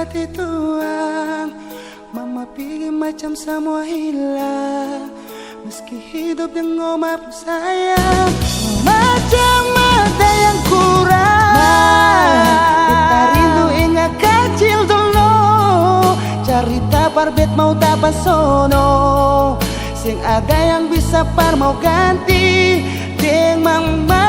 hati tuang. Mama pikir macam semua hilang, meski hidup dengan maaf sayang. Macam ada yang kurang. Kita rindu ingat kecil dulu, cerita parbet mau dapat sono. Sing ada yang bisa par mau ganti deng mama.